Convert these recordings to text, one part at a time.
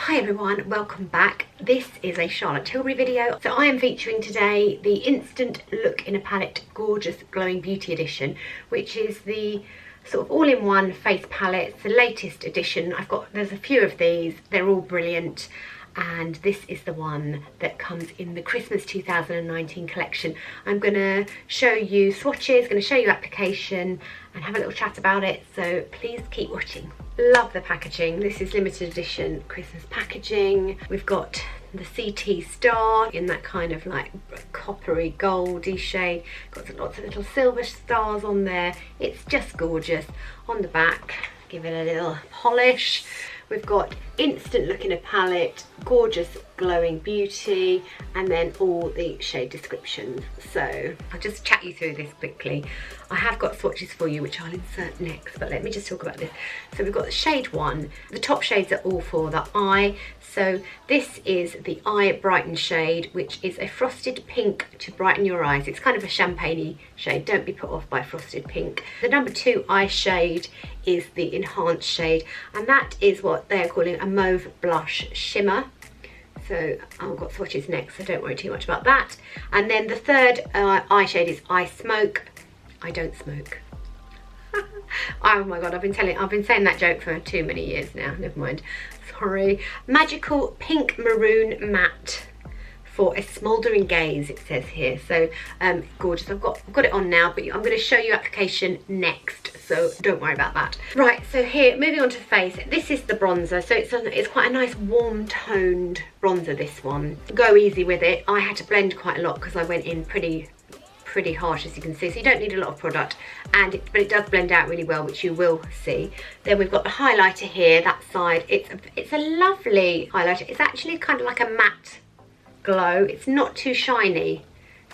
Hi everyone, welcome back. This is a Charlotte Tilbury video. So I am featuring today the Instant Look in a Palette Gorgeous Glowing Beauty Edition, which is the sort of all-in-one face palette. It's the latest edition. There's a few of these, they're all brilliant. And this is the one that comes in the Christmas 2019 collection. I'm going to show you swatches, going to show you application and have a little chat about it, so please keep watching. Love the packaging. This is limited edition Christmas packaging. We've got the CT star in that kind of like coppery goldy shade. Got lots of little silver stars on there. It's just gorgeous. On the back, give it a little polish. We've got Instant Look in a Palette, Gorgeous Glowing Beauty, and then all the shade descriptions. So I'll just chat you through this quickly. I have got swatches for you, which I'll insert next, but let me just talk about this. So we've got the shade 1. The top shades are all for the eye. So this is the Eye Brighten shade, which is a frosted pink to brighten your eyes. It's kind of a champagne-y shade. Don't be put off by frosted pink. The number 2 eye shade is the enhanced shade, and that is what they're calling a mauve blush shimmer. So I've got swatches next, so don't worry too much about that. And then the third eye shade is Eye Smoke. I don't smoke. Oh my god, I've been saying that joke for too many years now. Never mind. Sorry. Magical Pink Maroon Matte for a smouldering gaze, it says here. So gorgeous. I've got it on now, but I'm going to show you application next, so don't worry about that. Right, so here, moving on to the face, this is the bronzer. So it's quite a nice warm toned bronzer, this one. Go easy with it. I had to blend quite a lot because I went in pretty harsh, as you can see, so you don't need a lot of product, but it does blend out really well, which you will see. Then we've got the highlighter here, that side. It's a lovely highlighter. It's actually kind of like a matte glow. It's not too shiny,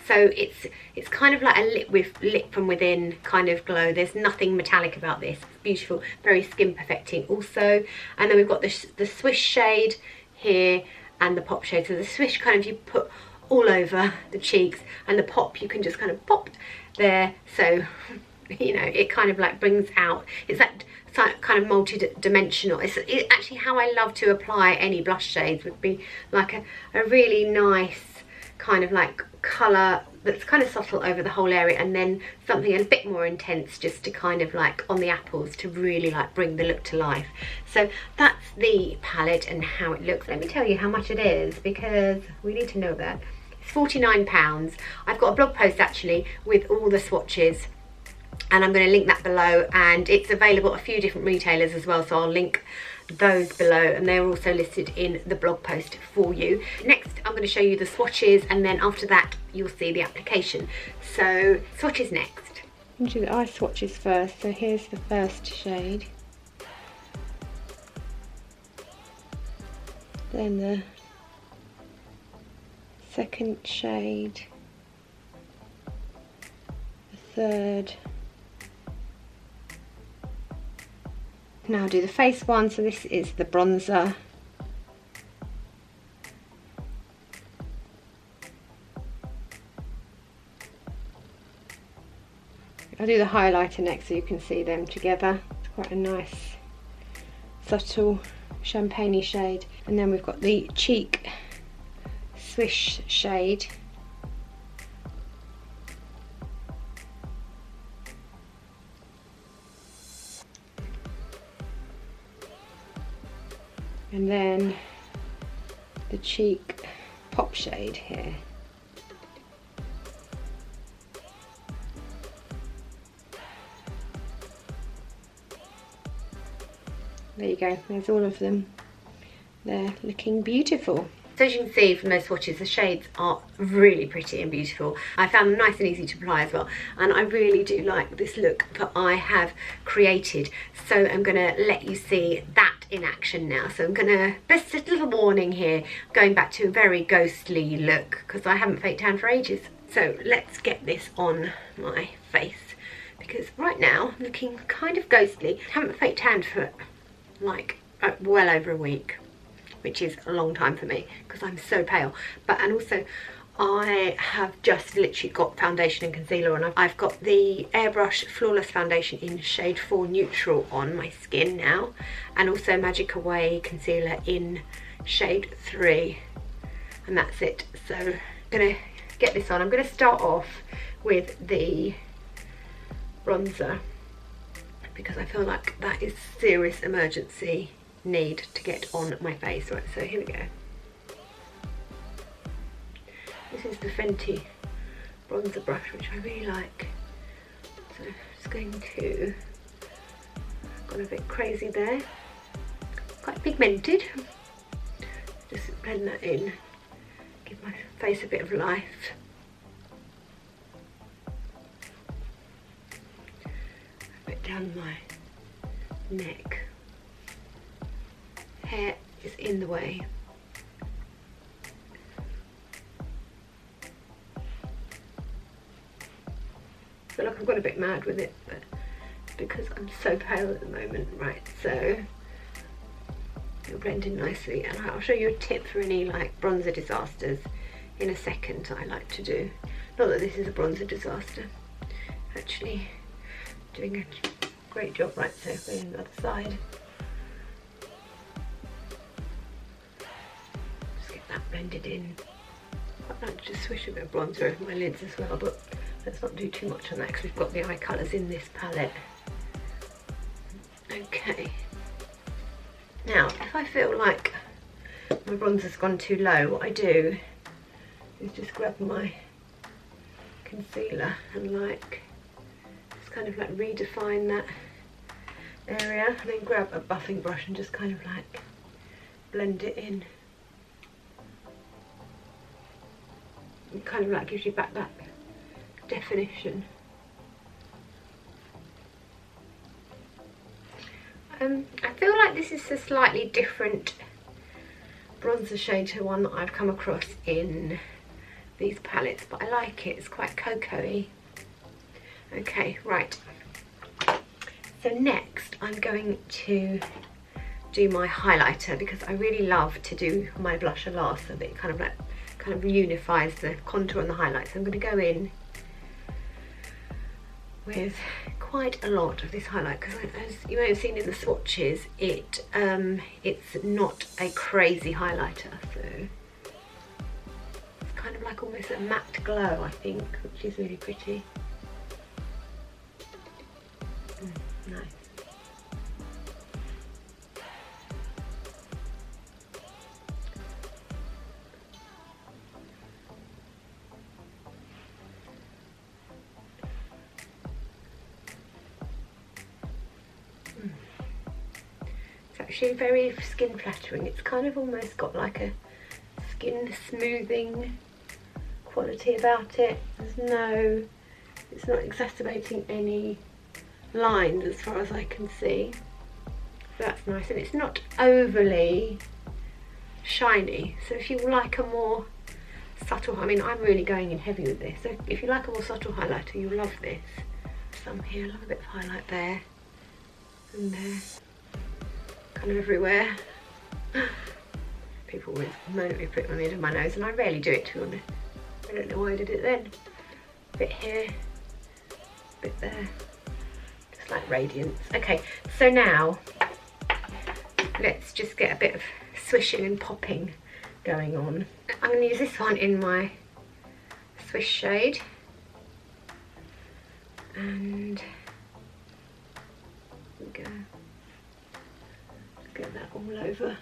so it's kind of like a lit from within kind of glow. There's nothing metallic about this. It's beautiful, very skin perfecting also. And then we've got the Swish shade here and the Pop shade. So the Swish kind of you put all over the cheeks, and the Pop you can just kind of pop there, so you know it kind of like brings out, it's that kind of multi-dimensional. It's actually how I love to apply any blush shades, would be like a really nice kind of like colour that's kind of subtle over the whole area, and then something a bit more intense just to kind of like on the apples to really like bring the look to life. So that's the palette and how it looks. Let me tell you how much it is, because we need to know that. It's £49. I've got a blog post actually with all the swatches, and I'm going to link that below, and it's available at a few different retailers as well, so I'll link those below, and they're also listed in the blog post for you. Next I'm going to show you the swatches, and then after that you'll see the application. So swatches next. I'm going to do the eye swatches first. So here's the first shade, then the second shade, the third. Now I'll do the face one. So this is the bronzer. I'll do the highlighter next so you can see them together. It's quite a nice subtle champagne-y shade. And then we've got the cheek Swish shade. And then the cheek Pop shade here. There you go, there's all of them. They're looking beautiful. So as you can see from those swatches, the shades are really pretty and beautiful. I found them nice and easy to apply as well, and I really do like this look that I have created. So I'm going to let you see that in action now. So I'm going to, just a little warning here, going back to a very ghostly look, because I haven't fake tanned for ages. So let's get this on my face, because right now I'm looking kind of ghostly. I haven't fake tanned for like well over a week, which is a long time for me because I'm so pale. And also I have just literally got foundation and concealer on. I've got the Airbrush Flawless Foundation in shade 4 Neutral on my skin now, and also Magic Away concealer in shade 3, and that's it. So I'm gonna get this on. I'm gonna start off with the bronzer because I feel like that is serious emergency need to get on my face. Right, so here we go. This is the Fenty bronzer brush, which I really like. So I'm just going to, gone a bit crazy there, quite pigmented. Just blend that in, give my face a bit of life. A bit down my neck. Hair is in the way. I feel like I've got a bit mad with it, but it's because I'm so pale at the moment. Right, so it'll blend in nicely, and I'll show you a tip for any like bronzer disasters in a second that I like to do. Not that this is a bronzer disaster, actually doing a great job. Right, so going on the other side. Just get that blended in. I'd like to just swish a bit of bronzer over my lids as well, but let's not do too much on that because we've got the eye colours in this palette. Okay. Now, if I feel like my bronzer's gone too low, what I do is just grab my concealer and like, just kind of like redefine that area, and then grab a buffing brush and just kind of like blend it in. It kind of like gives you back that definition. I feel like this is a slightly different bronzer shade to one that I've come across in these palettes, but I like it. It's quite cocoa-y. Okay, right. So next I'm going to do my highlighter because I really love to do my blusher last, so that it kind of unifies the contour and the highlight. So I'm going to go in with quite a lot of this highlight because, as you may have seen in the swatches, it's not a crazy highlighter, so it's kind of like almost a matte glow, I think, which is really pretty. Nice. Actually very skin flattering. It's kind of almost got like a skin smoothing quality about it. It's not exacerbating any lines as far as I can see. So that's nice, and it's not overly shiny. So if you like a more subtle, I mean, I'm really going in heavy with this. So if you like a more subtle highlighter, you'll love this. Some here, I love a bit of highlight there and there. Kind of everywhere. People always moan at me put it on the end of my nose, and I rarely do it, to be honest. I don't know why I did it then. A bit here, a bit there, just like radiance. Okay, so now let's just get a bit of swishing and popping going on. I'm going to use this one in my Swish shade, and there we go. Get that all over,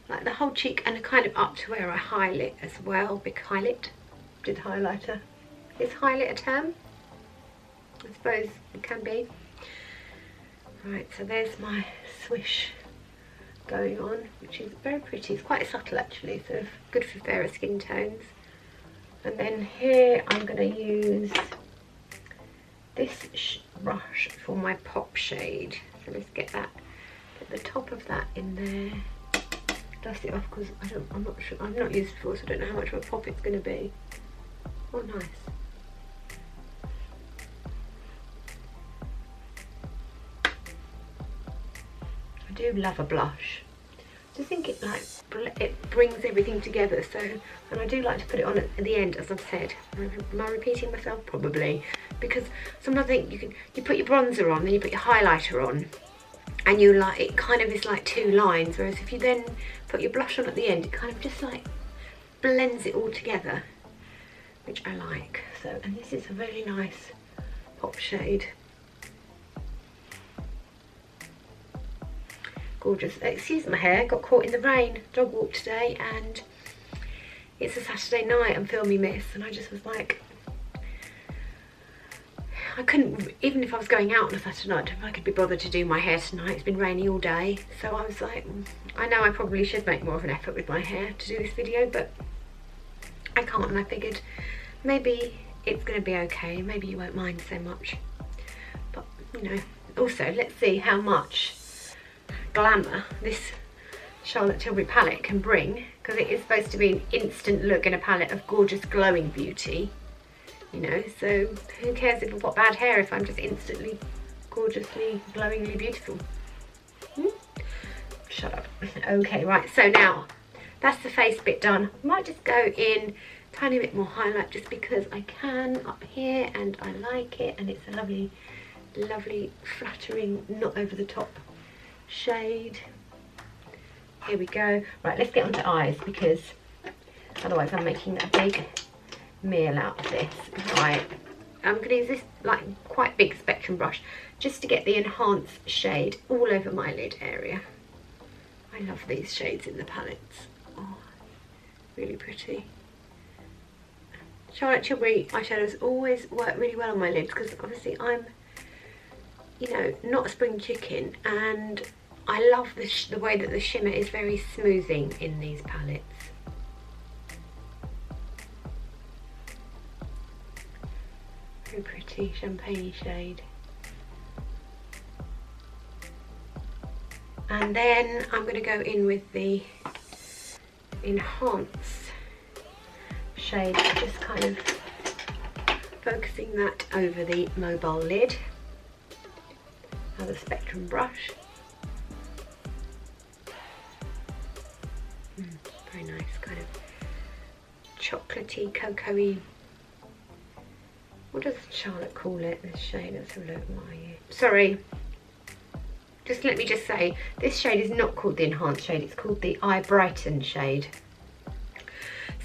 like the whole cheek, and kind of up to where I highlight as well. Big highlight. Did highlighter. Is highlight a term? I suppose it can be. Right, so there's my swish going on, which is very pretty. It's quite subtle actually, so good for fairer skin tones. And then here I'm going to use this brush for my pop shade. So let's get that. Get the top of that in there. Dust it off because I'm not sure. I've not used it before, so I don't know how much of a pop it's going to be. Oh, nice. I do love a blush. I just think it brings everything together. So, and I do like to put it on at the end, as I've said. Am I repeating myself? Probably, because sometimes I think you put your bronzer on, then you put your highlighter on, and you like, it kind of is like two lines, whereas if you then put your blush on at the end, it kind of just like blends it all together, which I like. So, and this is a really nice pop shade. Gorgeous. Excuse my hair, got caught in the rain, dog walk today, and it's a Saturday night and filming this, and I just was like, I couldn't, even if I was going out on a Saturday night, I don't know if I could be bothered to do my hair tonight. It's been rainy all day, so I was like, I know I probably should make more of an effort with my hair to do this video, but I can't, and I figured maybe it's going to be okay, maybe you won't mind so much, but you know. Also, let's see how much glamour this Charlotte Tilbury palette can bring, because it is supposed to be an instant look in a palette of gorgeous glowing beauty, you know, so who cares if I've got bad hair if I'm just instantly gorgeously glowingly beautiful. Shut up. Okay, right, so now that's the face bit done. I might just go in a tiny bit more highlight just because I can up here, and I like it, and it's a lovely, lovely flattering, not over the top shade. Here we go. Right, let's get onto eyes, because otherwise I'm making a big meal out of this. Right, I'm going to use this like quite big spectrum brush just to get the enhanced shade all over my lid area. I love these shades in the palettes. Oh, really pretty. Charlotte Tilbury eyeshadows always work really well on my lids, because obviously I'm, you know, not a spring chicken, and I love the way that the shimmer is very smoothing in these palettes. Very pretty champagne shade. And then I'm going to go in with the Enhance shade, just kind of focusing that over the mobile lid. Another spectrum brush. Very nice, kind of chocolatey, cocoa-y. What does Charlotte call it, this shade? Let's have a look. Sorry, just let me just say, this shade is not called the Enhanced shade, it's called the Eye Brighten shade.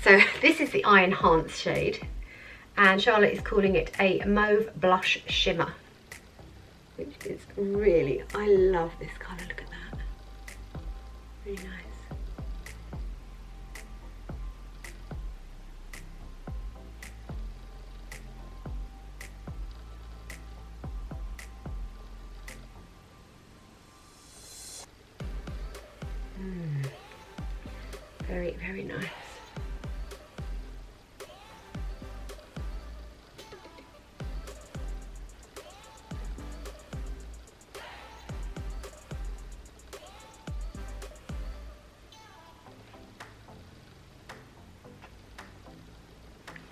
So this is the Eye Enhanced shade, and Charlotte is calling it a Mauve Blush Shimmer, which is really, I love this colour, look at that, really nice. Very, very nice.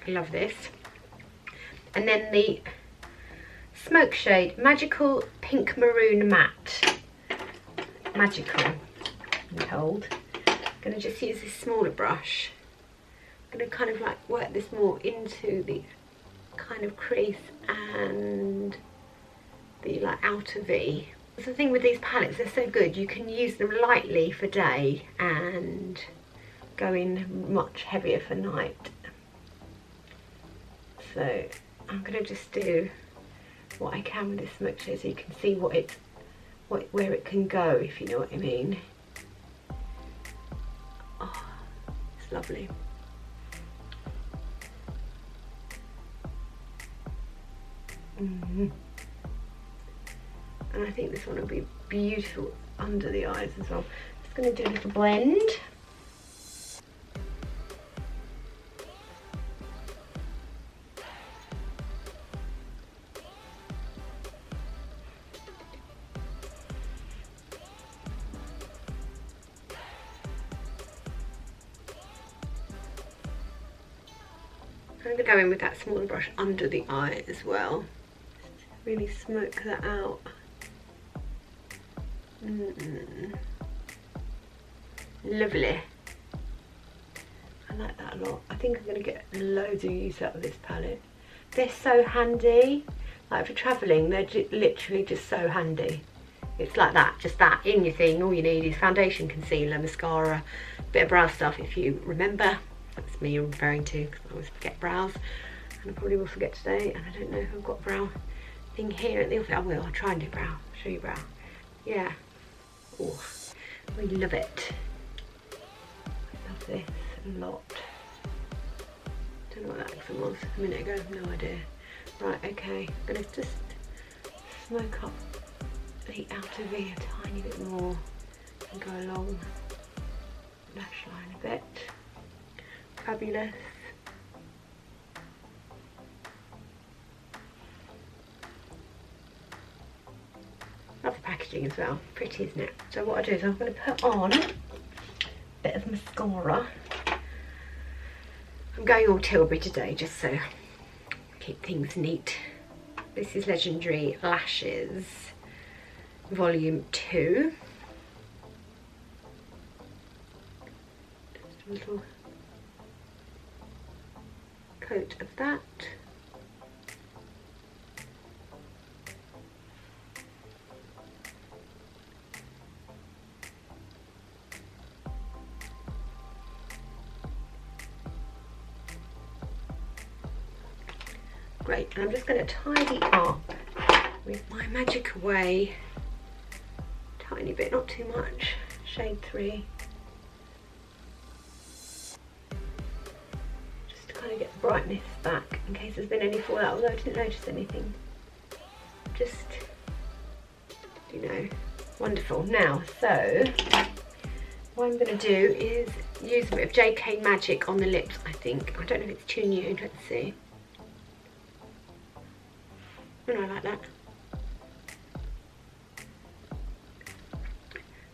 I love this. And then the Smoke shade, Magical Pink Maroon Matte. Magical, I'm told. I'm going to just use this smaller brush. I'm going to kind of like work this more into the kind of crease and the like outer V. The thing with these palettes, they're so good, you can use them lightly for day and go in much heavier for night. So I'm going to just do what I can with this smoke shade so you can see where it can go, if you know what I mean. Oh, it's lovely. And I think this one will be beautiful under the eyes as well. Just going to do a little blend. I'm going to go in with that smaller brush under the eye as well. Really smoke that out. Lovely. I like that a lot. I think I'm going to get loads of use out of this palette. They're so handy. Like for travelling, they're literally just so handy. It's like that, just that in your thing. All you need is foundation, concealer, mascara, bit of brow stuff if you remember. That's me referring to, because I always forget brows, and I probably will forget today, and I don't know if I've got brow thing here at the office. I will, I'll try and do brow, show you brow. Yeah, oh, we love it. I love this a lot. Don't know what that accent was a minute ago, no idea. Right, okay, I'm gonna just smoke up the outer V a tiny bit more and go along lash line a bit. Fabulous. Love the packaging as well, pretty isn't it? So what I do is I'm going to put on a bit of mascara. I'm going all Tilbury today just so keep things neat. This is Legendary Lashes Volume 2. Just a little coat of that. Great, and I'm just going to tidy up with my Magic Away, tiny bit, not too much, shade 3. Just to kind of get the brightness back in case there's been any fallout, although I didn't notice anything. Just, you know, wonderful. Now, so what I'm going to do is use a bit of JK Magic on the lips, I think. I don't know if it's too new, let's see. Oh, I like that.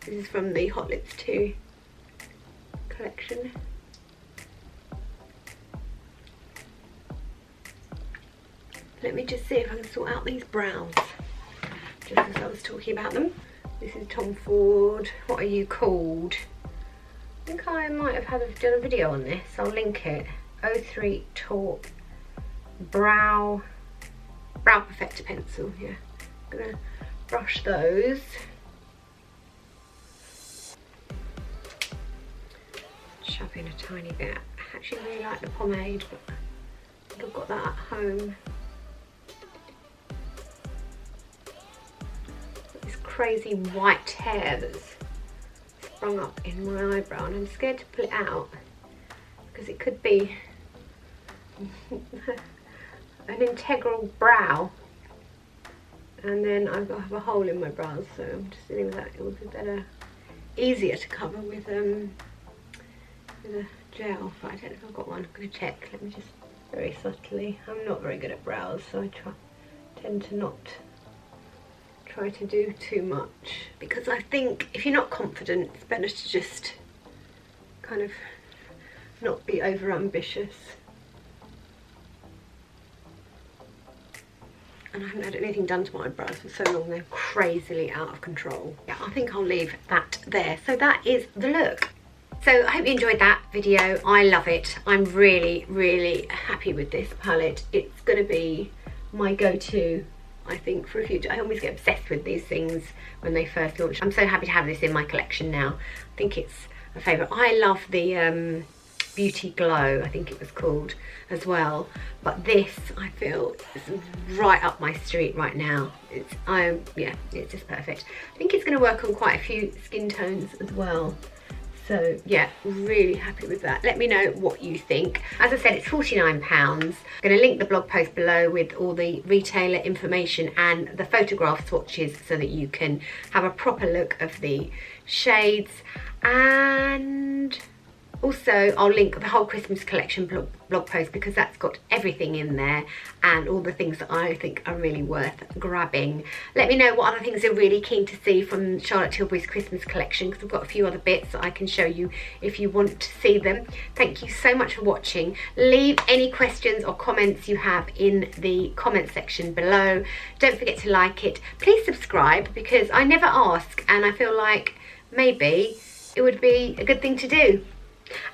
This is from the Hot Lips 2 collection. Let me just see if I can sort out these brows, just as I was talking about them. This is Tom Ford. What are you called? I think I might have done a video on this. I'll link it. 03 Taupe Brow Perfector pencil. Yeah, I'm gonna brush those. Shove in a tiny bit. I actually really like the pomade, but I think I've got that at home. Got this crazy white hair that's sprung up in my eyebrow, and I'm scared to pull it out because it could be an integral brow, and then I've got to have a hole in my brows, so I'm just dealing with that. It would be better, easier to cover with a gel, but I don't know if I've got one. I'm going to check. Let me just very subtly. I'm not very good at brows, so I tend to not try to do too much, because I think if you're not confident, it's better to just kind of not be over ambitious. And I haven't had anything done to my eyebrows for so long, they're crazily out of control. Yeah, I think I'll leave that there. So that is the look. So I hope you enjoyed that video. I love it. I'm really, really happy with this palette. It's going to be my go-to, I think, for a future. I always get obsessed with these things when they first launch. I'm so happy to have this in my collection now. I think it's a favourite. I love the Beauty Glow, I think it was called, as well, but this I feel is right up my street right now. Yeah, it's just perfect. I think it's going to work on quite a few skin tones as well, so yeah, really happy with that. Let me know what you think. As I said, it's £49. I'm going to link the blog post below with all the retailer information and the photograph swatches so that you can have a proper look of the shades. And also, I'll link the whole Christmas collection blog post, because that's got everything in there and all the things that I think are really worth grabbing. Let me know what other things you're really keen to see from Charlotte Tilbury's Christmas collection, because I've got a few other bits that I can show you if you want to see them. Thank you so much for watching. Leave any questions or comments you have in the comment section below. Don't forget to like it. Please subscribe, because I never ask, and I feel like maybe it would be a good thing to do.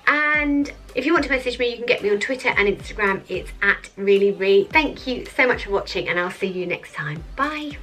And if you want to message me, you can get me on Twitter and Instagram. It's @ReallyRe. Thank you so much for watching, and I'll see you next time. Bye.